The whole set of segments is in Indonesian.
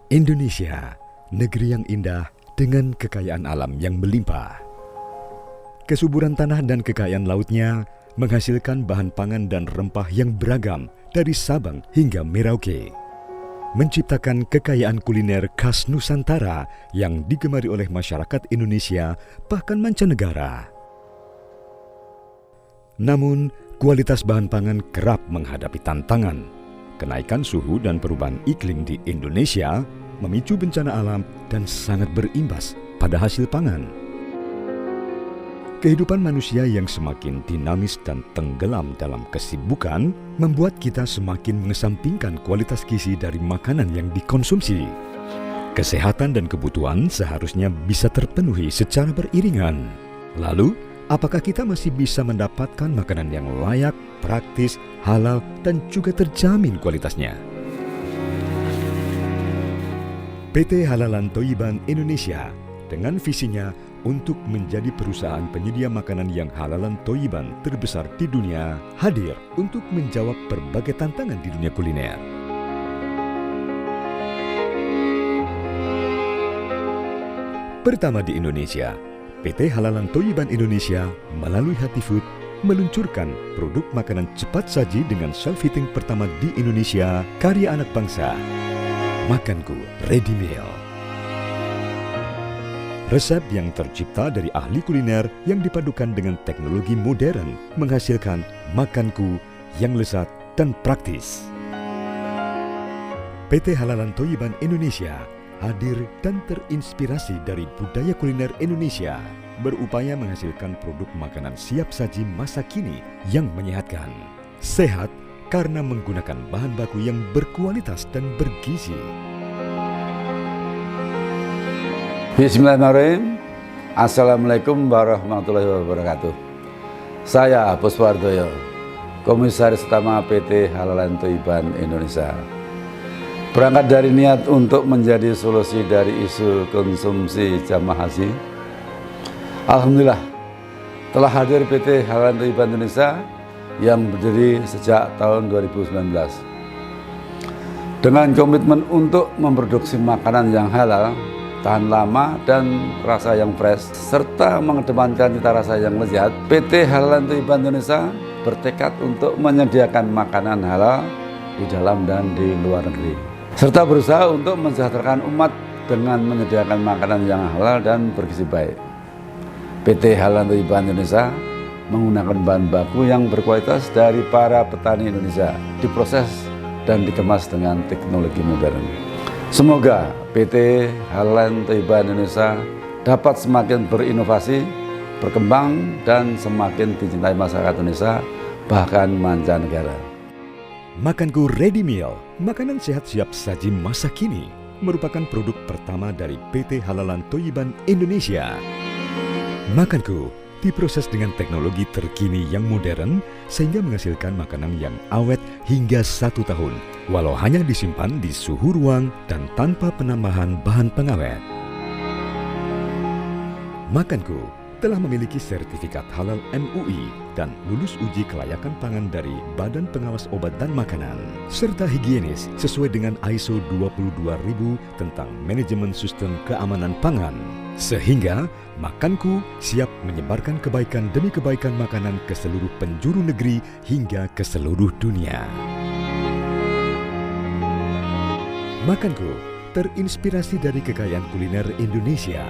Indonesia, negeri yang indah dengan kekayaan alam yang melimpah. Kesuburan tanah dan kekayaan lautnya menghasilkan bahan pangan dan rempah yang beragam dari Sabang hingga Merauke. Menciptakan kekayaan kuliner khas Nusantara yang digemari oleh masyarakat Indonesia bahkan mancanegara. Namun, kualitas bahan pangan kerap menghadapi tantangan. Kenaikan suhu dan perubahan iklim di Indonesia memicu bencana alam dan sangat berimbas pada hasil pangan. Kehidupan manusia yang semakin dinamis dan tenggelam dalam kesibukan membuat kita semakin mengesampingkan kualitas gizi dari makanan yang dikonsumsi. Kesehatan dan kebutuhan seharusnya bisa terpenuhi secara beriringan. Lalu, apakah kita masih bisa mendapatkan makanan yang layak, praktis, halal, dan juga terjamin kualitasnya? PT Halalan Thoiban Indonesia dengan visinya untuk menjadi perusahaan penyedia makanan yang halalan Thoiban terbesar di dunia, hadir untuk menjawab berbagai tantangan di dunia kuliner. Pertama di Indonesia, PT Halalan Thoiban Indonesia melalui Hatifood meluncurkan produk makanan cepat saji dengan self-heating pertama di Indonesia, karya anak bangsa, Makanku Ready Meal. Resep yang tercipta dari ahli kuliner yang dipadukan dengan teknologi modern menghasilkan makanku yang lezat dan praktis. PT Halalan Thoiban Indonesia hadir dan terinspirasi dari budaya kuliner Indonesia, berupaya menghasilkan produk makanan siap saji masa kini yang menyehatkan. Sehat karena menggunakan bahan baku yang berkualitas dan bergizi. Bismillahirrahmanirrahim. Assalamualaikum warahmatullahi wabarakatuh. Saya Puswardoyo, Komisaris Utama PT Halalan Thoiban Indonesia. Berangkat dari niat untuk menjadi solusi dari isu konsumsi jamaah haji, alhamdulillah telah hadir PT Halalan Thoiban Indonesia yang berdiri sejak tahun 2019 dengan komitmen untuk memproduksi makanan yang halal, tahan lama, dan rasa yang fresh, serta mengedepankan cita rasa yang lezat. PT Halalan Thoiban Indonesia bertekad untuk menyediakan makanan halal di dalam dan di luar negeri, serta berusaha untuk mensejahterakan umat dengan menyediakan makanan yang halal dan bergizi baik. PT Halalan Thoiban Indonesia menggunakan bahan baku yang berkualitas dari para petani Indonesia, diproses dan dikemas dengan teknologi modern. Semoga PT Halalan Thoiban Indonesia dapat semakin berinovasi, berkembang, dan semakin dicintai masyarakat Indonesia, bahkan mancanegara. Makanku Ready Meal, makanan sehat siap saji masa kini, merupakan produk pertama dari PT Halalan Thoiban Indonesia. Makanku diproses dengan teknologi terkini yang modern sehingga menghasilkan makanan yang awet hingga 1 tahun, walau hanya disimpan di suhu ruang dan tanpa penambahan bahan pengawet. Makanku telah memiliki sertifikat halal MUI dan lulus uji kelayakan pangan dari Badan Pengawas Obat dan Makanan, serta higienis sesuai dengan ISO 22000 tentang manajemen sistem keamanan pangan, sehingga Makanku siap menyebarkan kebaikan demi kebaikan makanan ke seluruh penjuru negeri hingga ke seluruh dunia. Makanku terinspirasi dari kekayaan kuliner Indonesia.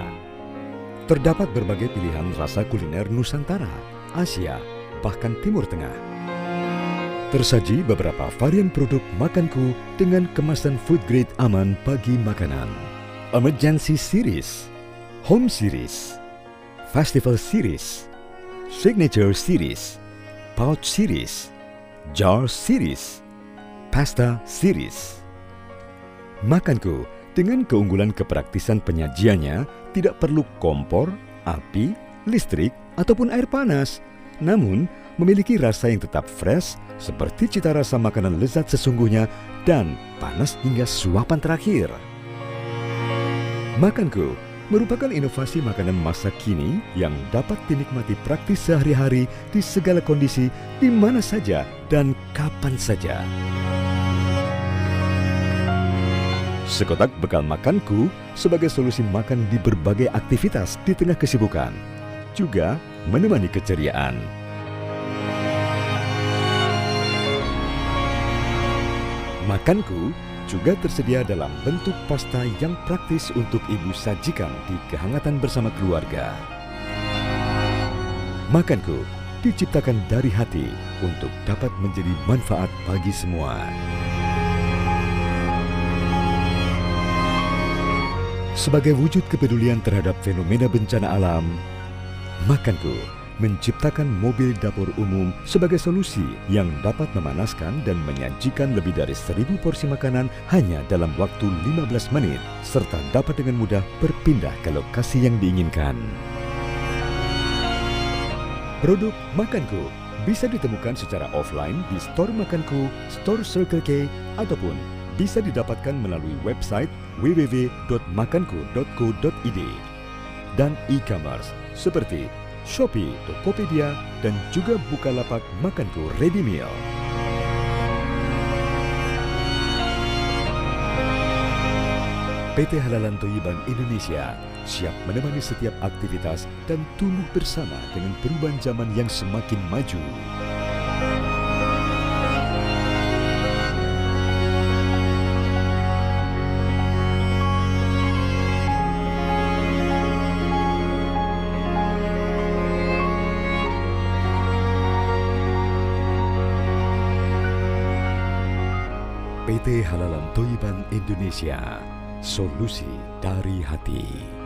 Terdapat berbagai pilihan rasa kuliner Nusantara, Asia, bahkan Timur Tengah. Tersaji beberapa varian produk Makanku dengan kemasan food grade aman bagi makanan. Emergency Series, Home Series, Festival Series, Signature Series, Pouch Series, Jar Series, Pasta Series. Makanku dengan keunggulan kepraktisan penyajiannya tidak perlu kompor, api, listrik, ataupun air panas, namun memiliki rasa yang tetap fresh seperti cita rasa makanan lezat sesungguhnya dan panas hingga suapan terakhir. Makanku merupakan inovasi makanan masa kini yang dapat dinikmati praktis sehari-hari di segala kondisi, di mana saja dan kapan saja. Sekotak bekal makanku sebagai solusi makan di berbagai aktivitas di tengah kesibukan, juga menemani keceriaan. Makanku juga tersedia dalam bentuk pasta yang praktis untuk ibu sajikan di kehangatan bersama keluarga. Makanku diciptakan dari hati untuk dapat menjadi manfaat bagi semua. Sebagai wujud kepedulian terhadap fenomena bencana alam, Makanku menciptakan mobil dapur umum sebagai solusi yang dapat memanaskan dan menyajikan lebih dari 1.000 porsi makanan hanya dalam waktu 15 menit, serta dapat dengan mudah berpindah ke lokasi yang diinginkan. Produk Makanku bisa ditemukan secara offline di Store Makanku, Store Circle K, ataupun bisa didapatkan melalui website www.makanku.co.id dan e-commerce seperti Shopee, Tokopedia, dan juga Bukalapak Makanku Ready Meal. PT Halalan Thayyibin Indonesia siap menemani setiap aktivitas dan tumbuh bersama dengan perubahan zaman yang semakin maju. PT Halalan Thayyibin Indonesia, solusi dari hati.